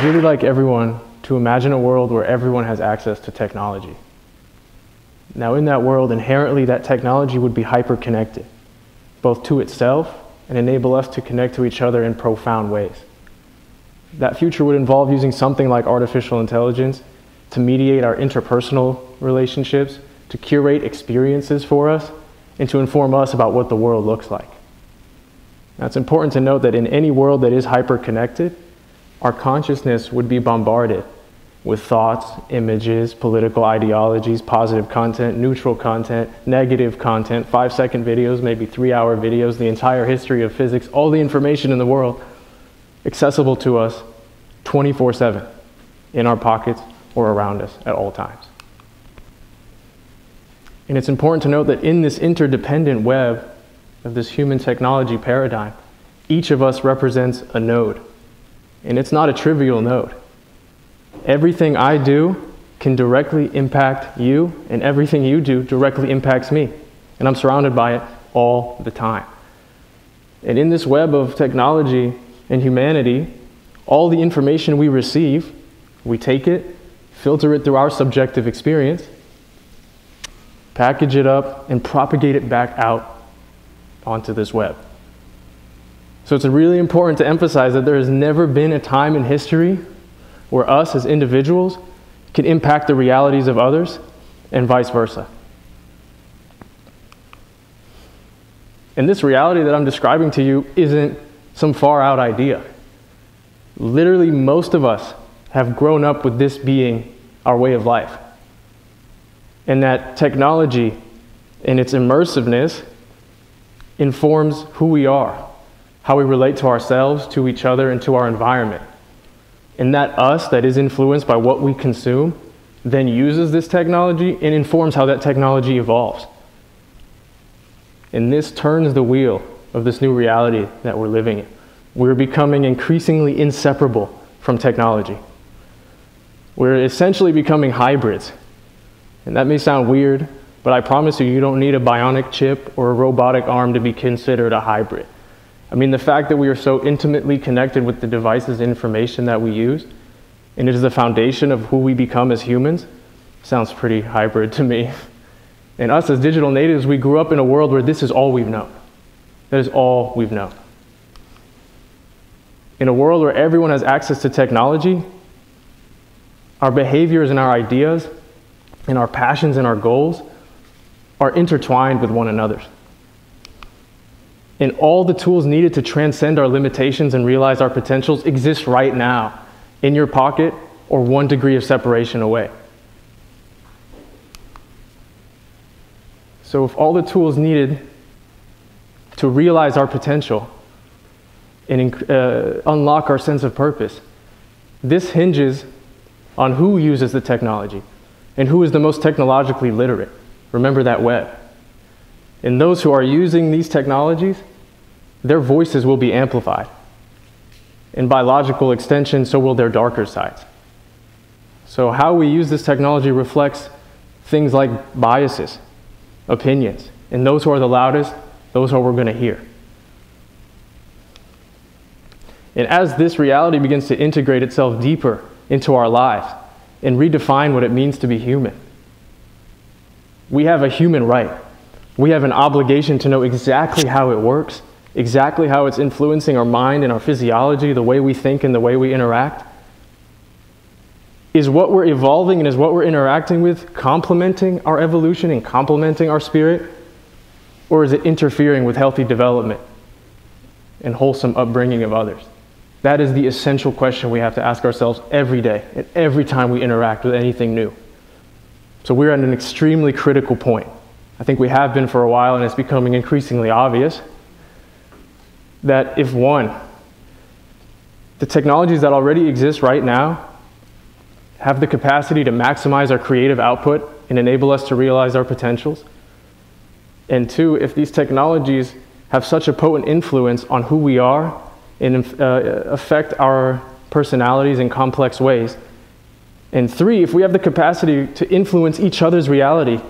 really like everyone to imagine a world where everyone has access to technology. Now, in that world, inherently, that technology would be hyperconnected, both to itself and enable us to connect to each other in profound ways. That future would involve using something like artificial intelligence to mediate our interpersonal relationships, to curate experiences for us, and to inform us about what the world looks like. Now, it's important to note that in any world that is hyperconnected, our consciousness would be bombarded with thoughts, images, political ideologies, positive content, neutral content, negative content, 5-second videos, maybe 3-hour videos, the entire history of physics, all the information in the world accessible to us 24/7 in our pockets or around us at all times. And it's important to note that in this interdependent web of this human technology paradigm, each of us represents a node. And it's not a trivial node. Everything I do can directly impact you, and everything you do directly impacts me. And I'm surrounded by it all the time. And in this web of technology and humanity, all the information we receive, we take it, filter it through our subjective experience, package it up, and propagate it back out onto this web. So it's really important to emphasize that there has never been a time in history where us as individuals can impact the realities of others and vice versa. And this reality that I'm describing to you isn't some far out idea. Literally, most of us have grown up with this being our way of life. And that technology and its immersiveness informs who we are, how we relate to ourselves, to each other, and to our environment. And that us that is influenced by what we consume then uses this technology and informs how that technology evolves. And this turns the wheel of this new reality that we're living in. We're becoming increasingly inseparable from technology. We're essentially becoming hybrids. And that may sound weird, but I promise you, you don't need a bionic chip or a robotic arm to be considered a hybrid. I mean, the fact that we are so intimately connected with the devices and information that we use, and it is the foundation of who we become as humans, sounds pretty hybrid to me. And us as digital natives, we grew up in a world where this is all we've known. That is all we've known. In a world where everyone has access to technology, our behaviors and our ideas and our passions and our goals are intertwined with one another. And all the tools needed to transcend our limitations and realize our potentials exist right now in your pocket or 1 degree of separation away. So if all the tools needed to realize our potential and unlock our sense of purpose, this hinges on who uses the technology and who is the most technologically literate. Remember that web. And those who are using these technologies, their voices will be amplified. And by logical extension, so will their darker sides. So how we use this technology reflects things like biases, opinions, and those who are the loudest, those who we're going to hear. And as this reality begins to integrate itself deeper into our lives and redefine what it means to be human, we have a human right. We have an obligation to know exactly how it works, exactly how it's influencing our mind and our physiology, the way we think and the way we interact. Is what we're evolving and is what we're interacting with complementing our evolution and complementing our spirit? Or is it interfering with healthy development and wholesome upbringing of others? That is the essential question we have to ask ourselves every day and every time we interact with anything new. So we're at an extremely critical point. I think we have been for a while, and it's becoming increasingly obvious that if one, the technologies that already exist right now have the capacity to maximize our creative output and enable us to realize our potentials, and two, if these technologies have such a potent influence on who we are and affect our personalities in complex ways, and three, if we have the capacity to influence each other's reality,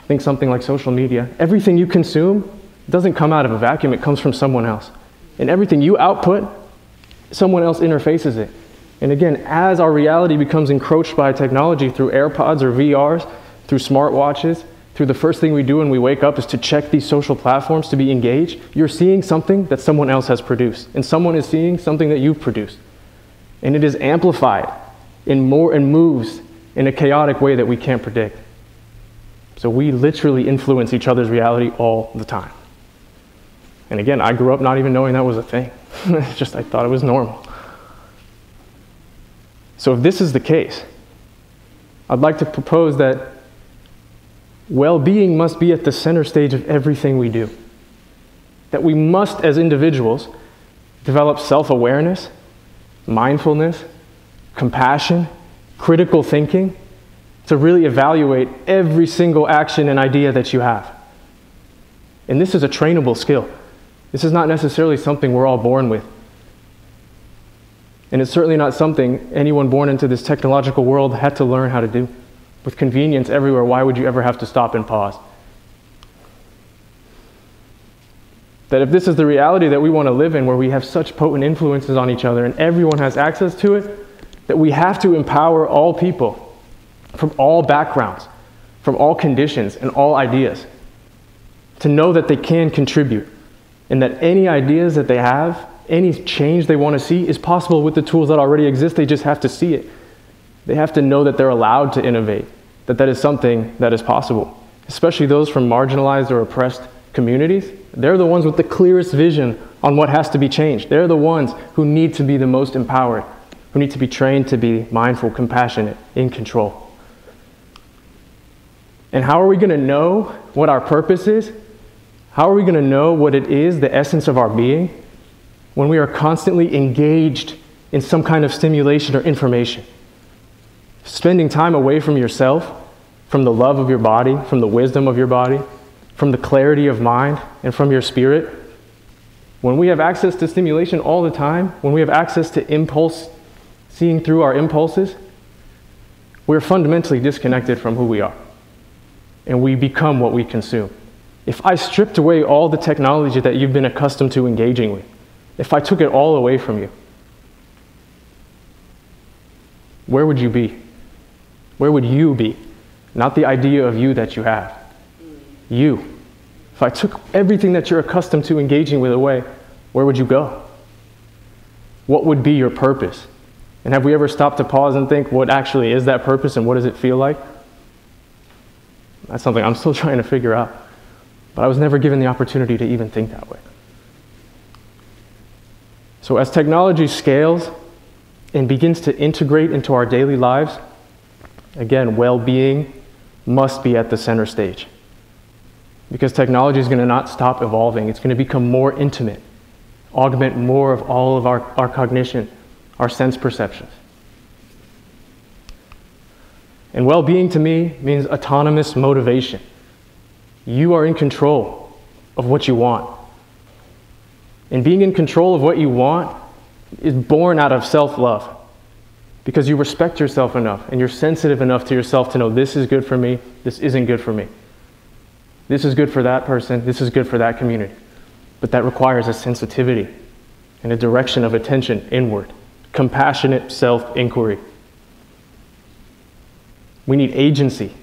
think something like social media, everything you consume doesn't come out of a vacuum, it comes from someone else. And everything you output, someone else interfaces it. And again, as our reality becomes encroached by technology through AirPods or VRs, through smartwatches, through the first thing we do when we wake up is to check these social platforms to be engaged, you're seeing something that someone else has produced, and someone is seeing something that you've produced. And it is amplified and moves in a chaotic way that we can't predict. So we literally influence each other's reality all the time. And again, I grew up not even knowing that was a thing. It's just I thought it was normal. So if this is the case, I'd like to propose that well-being must be at the center stage of everything we do. That we must, as individuals, develop self-awareness, mindfulness, compassion, critical thinking, to really evaluate every single action and idea that you have. And this is a trainable skill. This is not necessarily something we're all born with. And it's certainly not something anyone born into this technological world had to learn how to do. With convenience everywhere, why would you ever have to stop and pause? That if this is the reality that we want to live in, where we have such potent influences on each other and everyone has access to it, that we have to empower all people from all backgrounds, from all conditions and all ideas, to know that they can contribute and that any ideas that they have, any change they want to see is possible with the tools that already exist. They just have to see it. They have to know that they're allowed to innovate, that that is something that is possible. Especially those from marginalized or oppressed communities. They're the ones with the clearest vision on what has to be changed. They're the ones who need to be the most empowered, who need to be trained to be mindful, compassionate, in control. And how are we going to know what our purpose is? How are we going to know what it is, the essence of our being, when we are constantly engaged in some kind of stimulation or information? Spending time away from yourself, from the love of your body, from the wisdom of your body, from the clarity of mind, and from your spirit. When we have access to stimulation all the time, when we have access to impulse, seeing through our impulses, we're fundamentally disconnected from who we are. And we become what we consume. If I stripped away all the technology that you've been accustomed to engaging with, if I took it all away from you, where would you be? Where would you be? Not the idea of you that you have. You. If I took everything that you're accustomed to engaging with away, where would you go? What would be your purpose? And have we ever stopped to pause and think, what actually is that purpose and what does it feel like? That's something I'm still trying to figure out. But I was never given the opportunity to even think that way. So as technology scales and begins to integrate into our daily lives, again, well-being must be at the center stage. Because technology is going to not stop evolving. It's going to become more intimate, augment more of all of our cognition, our sense perceptions. And well-being to me means autonomous motivation. You are in control of what you want. And being in control of what you want is born out of self-love. Because you respect yourself enough and you're sensitive enough to yourself to know this is good for me, this isn't good for me. This is good for that person, this is good for that community. But that requires a sensitivity and a direction of attention inward. Compassionate self-inquiry. We need agency.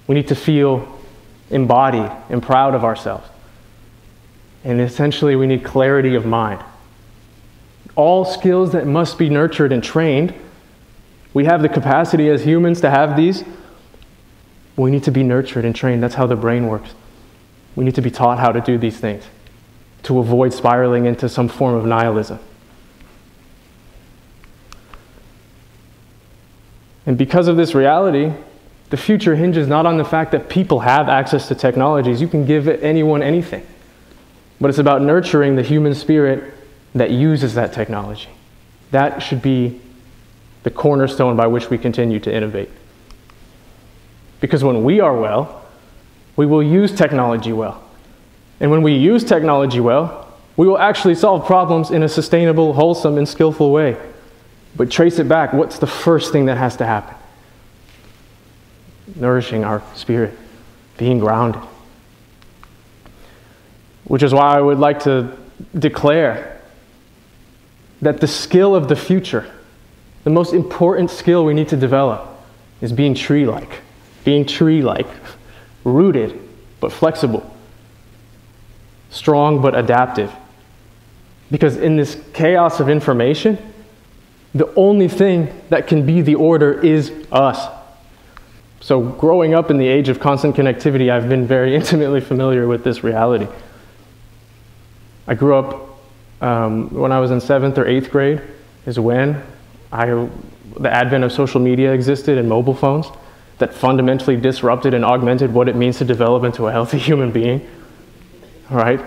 We need to feel embodied and proud of ourselves. And essentially, we need clarity of mind. All skills that must be nurtured and trained. We have the capacity as humans to have these. We need to be nurtured and trained. That's how the brain works. We need to be taught how to do these things to avoid spiraling into some form of nihilism. And because of this reality, the future hinges not on the fact that people have access to technologies. You can give anyone anything. But it's about nurturing the human spirit that uses that technology. That should be the cornerstone by which we continue to innovate. Because when we are well, we will use technology well. And when we use technology well, we will actually solve problems in a sustainable, wholesome, and skillful way. But trace it back, what's the first thing that has to happen? Nourishing our spirit, being grounded. Which is why I would like to declare that the skill of the future The most important skill we need to develop is being tree-like, rooted but flexible, strong but adaptive. Because in this chaos of information, the only thing that can be the order is us. So growing up in the age of constant connectivity, I've been very intimately familiar with this reality. I grew up when I was in 7th or 8th grade is when the advent of social media existed and mobile phones that fundamentally disrupted and augmented what it means to develop into a healthy human being, all right?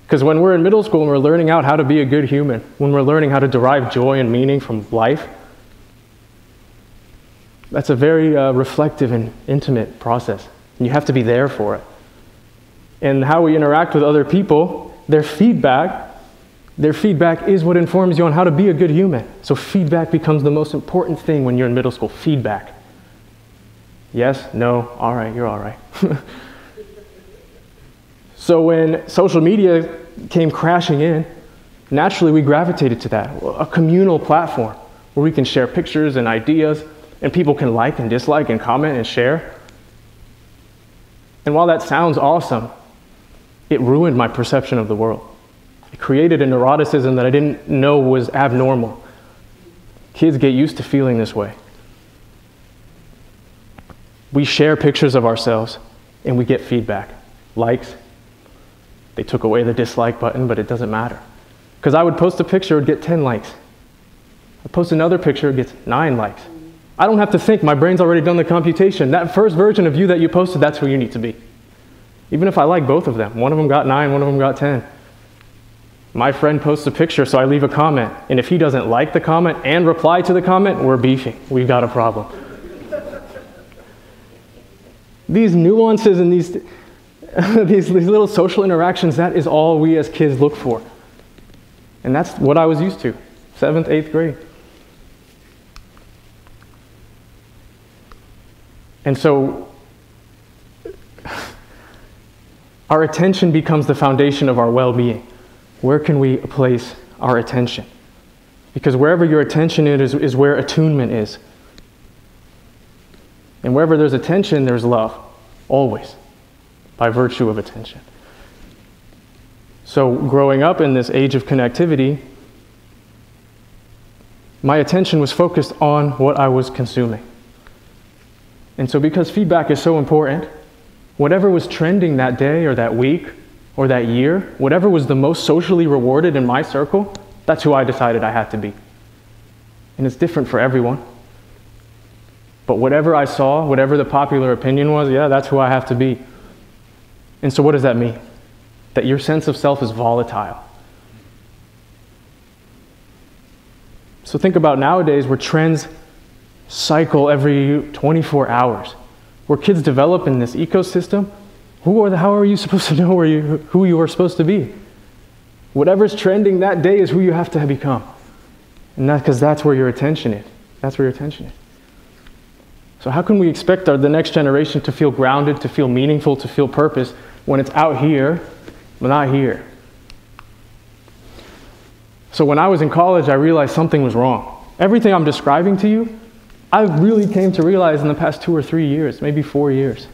Because when we're in middle school and we're learning out how to be a good human, when we're learning how to derive joy and meaning from life, that's a very reflective and intimate process. And you have to be there for it. And how we interact with other people, their feedback is what informs you on how to be a good human. So feedback becomes the most important thing when you're in middle school. Feedback. Yes, no, all right, you're all right. So when social media came crashing in, naturally we gravitated to that, a communal platform where we can share pictures and ideas, and people can like and dislike and comment and share. And while that sounds awesome, it ruined my perception of the world. It created a neuroticism that I didn't know was abnormal. Kids get used to feeling this way. We share pictures of ourselves and we get feedback, likes. They took away the dislike button, but it doesn't matter. Because I would post a picture, it would get 10 likes. I post another picture, it gets 9 likes. I don't have to think, my brain's already done the computation. That first version of you that you posted, that's who you need to be. Even if I like both of them, one of them got 9, one of them got 10. My friend posts a picture, so I leave a comment. And if he doesn't like the comment and reply to the comment, we're beefing. We've got a problem. These nuances and these little social interactions, that is all we as kids look for. And that's what I was used to, 7th, 8th grade. And so our attention becomes the foundation of our well-being. Where can we place our attention? Because wherever your attention is where attunement is. And wherever there's attention, there's love, always, by virtue of attention. So growing up in this age of connectivity, my attention was focused on what I was consuming. And so because feedback is so important, whatever was trending that day or that week or that year, whatever was the most socially rewarded in my circle, that's who I decided I had to be. And it's different for everyone. But whatever I saw, whatever the popular opinion was, yeah, that's who I have to be. And so what does that mean? That your sense of self is volatile. So think about nowadays where trends cycle every 24 hours, where kids develop in this ecosystem. How are you supposed to know who you are supposed to be? Whatever's trending that day is who you have to become. And that's because that's where your attention is. That's where your attention is. So how can we expect the next generation to feel grounded, to feel meaningful, to feel purpose when it's out here, but not here? So when I was in college, I realized something was wrong. Everything I'm describing to you, I really came to realize in the past 2 or 3 years, maybe 4 years.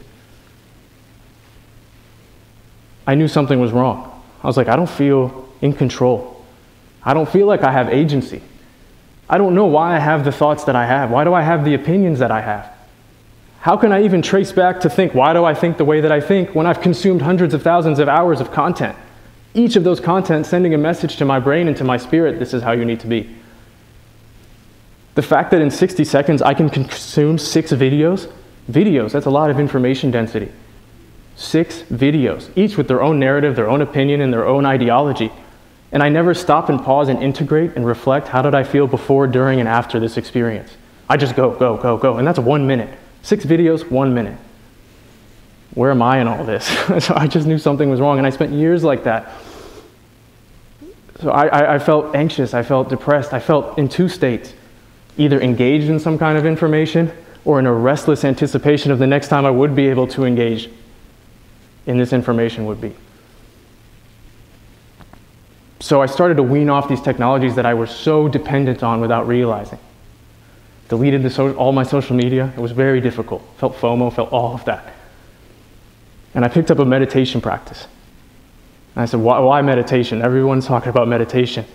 I knew something was wrong. I was like, I don't feel in control. I don't feel like I have agency. I don't know why I have the thoughts that I have. Why do I have the opinions that I have? How can I even trace back to think, why do I think the way that I think when I've consumed hundreds of thousands of hours of content? Each of those content sending a message to my brain and to my spirit, this is how you need to be. The fact that in 60 seconds I can consume 6 videos, that's a lot of information density. 6 videos, each with their own narrative, their own opinion, and their own ideology. And I never stop and pause and integrate and reflect, how did I feel before, during, and after this experience? I just go, and that's 1 minute. 6 videos, 1 minute. Where am I in all this? So I just knew something was wrong, and I spent years like that. So I felt anxious, I felt depressed, I felt in 2 states, either engaged in some kind of information or in a restless anticipation of the next time I would be able to engage in this information would be. So I started to wean off these technologies that I was so dependent on without realizing. deleted all my social media. It was very difficult. Felt FOMO, felt all of that. And I picked up a meditation practice. And I said, why meditation? Everyone's talking about meditation.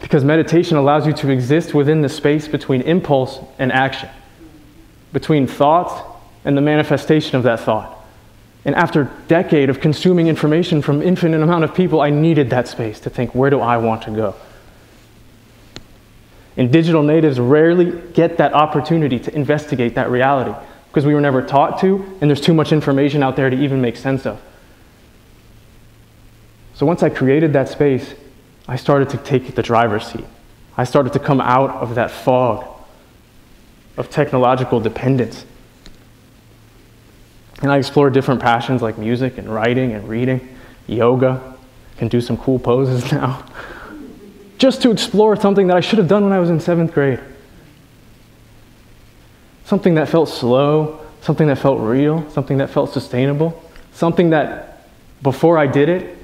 Because meditation allows you to exist within the space between impulse and action, between thoughts and the manifestation of that thought. And after a decade of consuming information from infinite amount of people, I needed that space to think, where do I want to go? And digital natives rarely get that opportunity to investigate that reality because we were never taught to, and there's too much information out there to even make sense of. So once I created that space, I started to take the driver's seat. I started to come out of that fog of technological dependence. And I explored different passions like music and writing and reading, yoga, can do some cool poses now, just to explore something that I should have done when I was in 7th grade. Something that felt slow, something that felt real, something that felt sustainable, something that before I did it,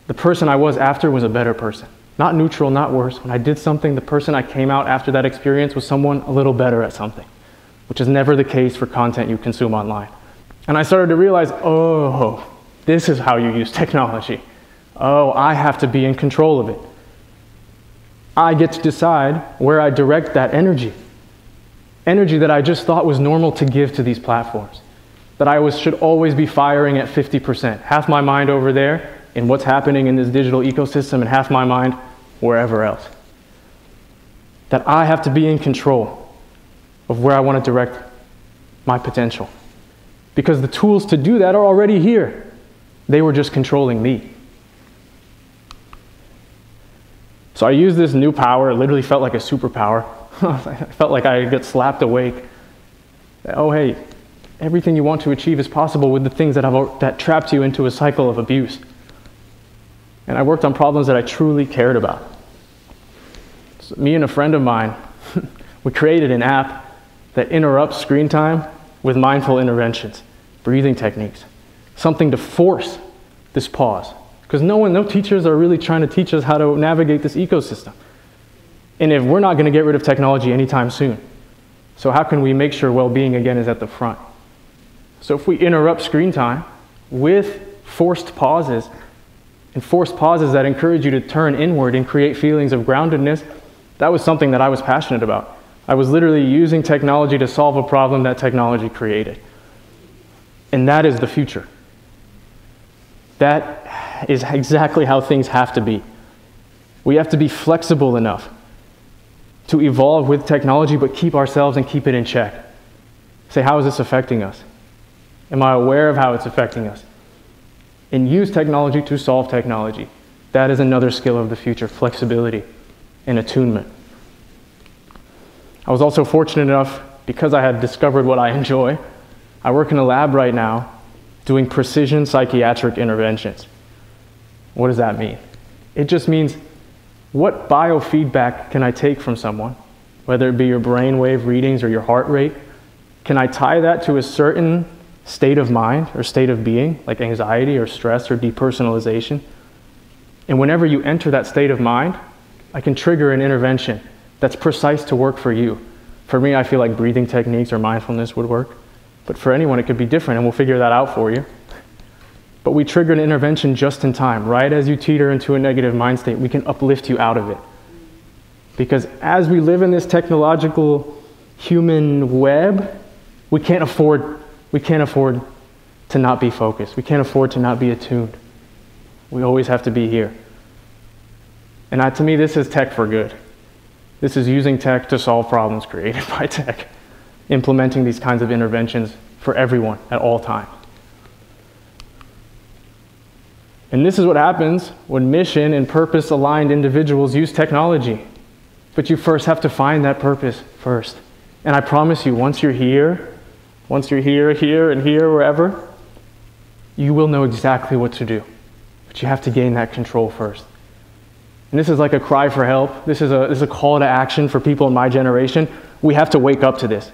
the person I was after was a better person. Not neutral, not worse. When I did something, the person I came out after that experience was someone a little better at something, which is never the case for content you consume online. And I started to realize, oh, this is how you use technology. Oh, I have to be in control of it. I get to decide where I direct that energy. Energy that I just thought was normal to give to these platforms. That I should always be firing at 50%. Half my mind over there in what's happening in this digital ecosystem and half my mind wherever else. That I have to be in control of where I want to direct my potential. Because the tools to do that are already here. They were just controlling me. So I used this new power. It literally felt like a superpower. I felt like I got slapped awake. Oh, hey, everything you want to achieve is possible with the things that trapped you into a cycle of abuse. And I worked on problems that I truly cared about. So me and a friend of mine, we created an app that interrupts screen time with mindful interventions, breathing techniques, something to force this pause. Because no teachers are really trying to teach us how to navigate this ecosystem. And if we're not going to get rid of technology anytime soon, so how can we make sure well-being again is at the front? So if we interrupt screen time with forced pauses, and forced pauses that encourage you to turn inward and create feelings of groundedness, that was something that I was passionate about. I was literally using technology to solve a problem that technology created. And that is the future. That is exactly how things have to be. We have to be flexible enough to evolve with technology, but keep ourselves and keep it in check. Say, how is this affecting us? Am I aware of how it's affecting us? And use technology to solve technology. That is another skill of the future, flexibility and attunement. I was also fortunate enough, because I had discovered what I enjoy, I work in a lab right now doing precision psychiatric interventions. What does that mean? It just means, what biofeedback can I take from someone, whether it be your brainwave readings or your heart rate? Can I tie that to a certain state of mind or state of being, like anxiety or stress or depersonalization? And whenever you enter that state of mind, I can trigger an intervention that's precise to work for you. For me, I feel like breathing techniques or mindfulness would work. But for anyone, it could be different, and we'll figure that out for you. But we trigger an intervention just in time. Right as you teeter into a negative mind state, we can uplift you out of it. Because as we live in this technological human web, we can't afford to not be focused. We can't afford to not be attuned. We always have to be here. And to me, this is tech for good. This is using tech to solve problems created by tech. Implementing these kinds of interventions for everyone at all times. And this is what happens when mission and purpose aligned individuals use technology. But you first have to find that purpose first. And I promise you, once you're here, here, and here, wherever, you will know exactly what to do. But you have to gain that control first. And this is like a cry for help. This is a call to action for people in my generation. We have to wake up to this.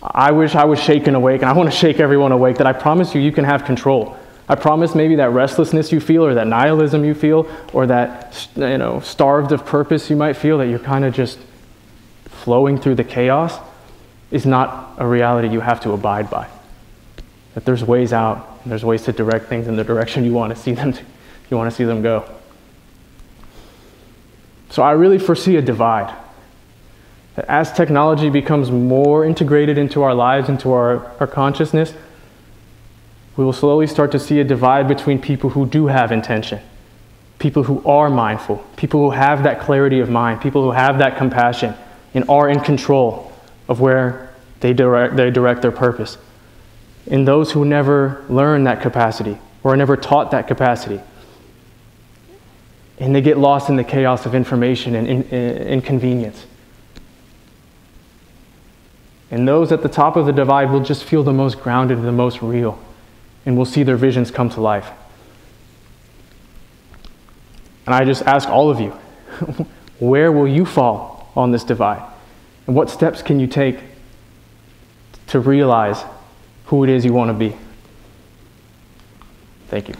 I wish I was shaken awake, and I want to shake everyone awake, that I promise you can have control. I promise maybe that restlessness you feel, or that nihilism you feel, or that starved of purpose you might feel, that you're kind of just flowing through the chaos is not a reality you have to abide by. That there's ways out, and there's ways to direct things in the direction you want to see them go. So I really foresee a divide. That as technology becomes more integrated into our lives, into our consciousness, we will slowly start to see a divide between people who do have intention, people who are mindful, people who have that clarity of mind, people who have that compassion and are in control of where they direct their purpose. And those who never learn that capacity or are never taught that capacity. And they get lost in the chaos of information and inconvenience. And those at the top of the divide will just feel the most grounded, the most real, and will see their visions come to life. And I just ask all of you, where will you fall on this divide? And what steps can you take to realize who it is you want to be? Thank you.